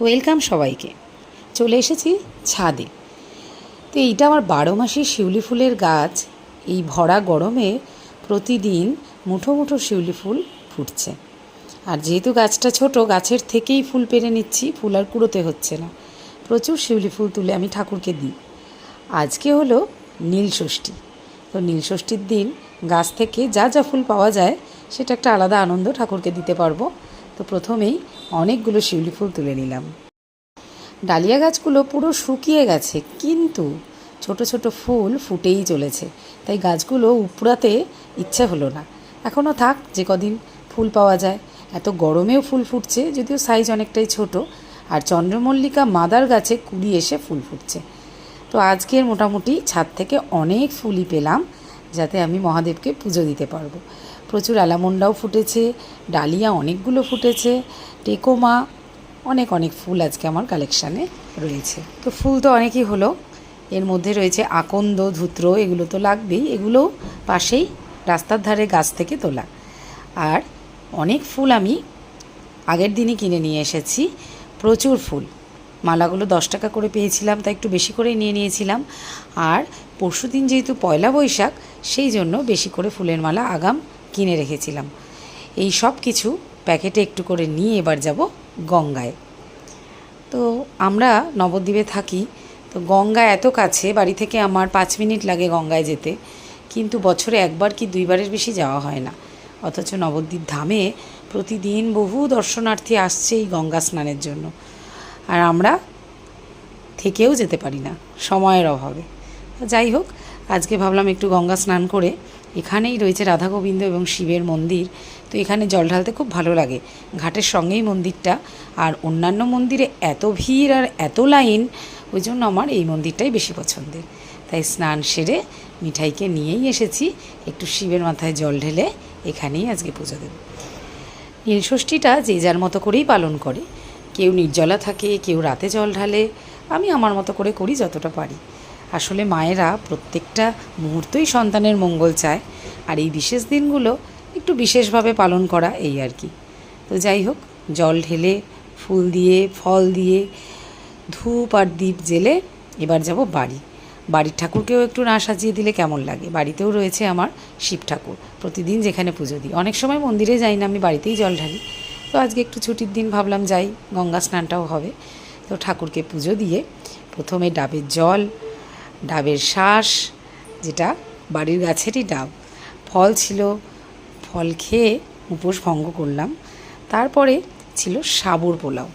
Welcome সবাইকে। চলে এসেছি ছাদে। তো এইটা আমার 12 মাসের শিউলি ফুলের গাছ। এই ভরা গরমে প্রতিদিন মুঠো মুঠো শিউলি ফুল ফুটছে। আর যেহেতু গাছটা ছোট, গাছের থেকেই ফুল পেরে নিচ্ছি, ফুল আর কুড়োতে হচ্ছে না। প্রচুর শিউলি ফুল তুলে আমি ঠাকুরকে দিই। আজকে হলো নীলষষ্ঠী। তো নীলষষ্ঠীর দিন গাছ থেকে যা যা ফুল পাওয়া যায় সেটা একটা আলাদা আনন্দ, ঠাকুরকে দিতে পারবো। তো প্রথমেই অনেকগুলো শিউলি ফুল তুলে নিলাম। ডালিয়া গাছগুলো পুরো শুকিয়ে গেছে, কিন্তু ছোট ছোট ফুল ফুটেই চলেছে, তাই গাছগুলো উপড়াতে ইচ্ছে হলো না। এখনও থাক, যে কদিন ফুল পাওয়া যায়। এত গরমেও ফুল ফুটছে, যদিও সাইজ অনেকটাই ছোট। আর চন্দ্রমল্লিকা মাদার গাছে কুড়ি এসে ফুল ফুটছে। তো আজকের মোটামুটি ছাদ থেকে অনেক ফুলই পেলাম, যাতে আমি মহাদেবকে পুজো দিতে পারবো। প্রচুর অ্যালামন্ডাও ফুটেছে, ডালিয়া অনেকগুলো ফুটেছে, টেকোমা, অনেক অনেক ফুল আজকে আমার কালেকশানে রয়েছে। তো ফুল তো অনেকই হলো, এর মধ্যে রয়েছে আকন্দ, ধুত্র, এগুলো তো লাগবেই। এগুলো পাশেই রাস্তার ধারে গাছ থেকে তোলা। আর অনেক ফুল আমি আগের দিনই কিনে নিয়ে এসেছি, প্রচুর ফুল। মালাগুলো 10 টাকা করে পেয়েছিলাম, তাই একটু বেশি করেই নিয়ে নিয়েছিলাম। আর পরশুদিন যেহেতু পয়লা বৈশাখ, সেই জন্য বেশি করে ফুলের মালা আগাম কিনে রেখেছিলাম। এই সব কিছু প্যাকেটে একটু করে নিয়ে এবার যাব গঙ্গায়। তো আমরা নবদ্বীপে থাকি, তো গঙ্গা এত কাছে, বাড়ি থেকে আমার 5 মিনিট লাগে গঙ্গায় যেতে, কিন্তু বছরে একবার কি দুইবারের বেশি যাওয়া হয় না। অথচ নবদ্বীপ ধামে প্রতিদিন বহু দর্শনার্থী আসছে এই গঙ্গা স্নানের জন্য, আর আমরা থেকেও যেতে পারি না সময়ের অভাবে। যাই হোক, আজকে ভাবলাম একটু গঙ্গা স্নান করে, এখানেই রয়েছে রাধা গোবিন্দ এবং শিবের মন্দির। তো এখানে জল ঢালতে খুব ভালো লাগে, ঘাটের সঙ্গেই মন্দিরটা। আর অন্যান্য মন্দিরে এত ভিড় আর এত লাইন, ওই জন্য আমার এই মন্দিরটাই বেশি পছন্দের। তাই স্নান সেরে মিঠাইকে নিয়েই এসেছি, একটু শিবের মাথায় জল ঢেলে এখানেই আজকে পুজো দেব। নীলষষ্ঠীটা যে যার মতো করেই পালন করে, কেউ নির্জলা থাকে, কেউ রাতে জল ঢালে। আমি আমার মতো করে করি যতটা পারি। আসলে মায়েরা প্রত্যেকটা মুহূর্তই সন্তানের মঙ্গল চায়, আর এই বিশেষ দিনগুলো একটু বিশেষভাবে পালন করা, এই আর কি। তো যাই হোক, জল ঢেলে, ফুল দিয়ে, ফল দিয়ে, ধূপ আর দীপ জ্বেলে এবার যাব বাড়ি। বাড়ির ঠাকুরকেও একটু না সাজিয়ে দিলে কেমন লাগে। বাড়িতেও রয়েছে আমার শিব ঠাকুর, প্রতিদিন যেখানে পুজো দিই। অনেক সময় মন্দিরে যাই না, আমি বাড়িতেই জল ঢালি। তো আজকে একটু ছুটির দিন, ভাবলাম যাই, গঙ্গা স্নানটাও হবে। তো ঠাকুরকে পুজো দিয়ে প্রথমে ডাবের জল, ডাবের শাঁস, যেটা বাড়ির গাছেরই ডাব, ফল ছিল, ফল খেয়ে উপোস ভঙ্গ করলাম। তারপরে ছিল সাবুর পোলাও।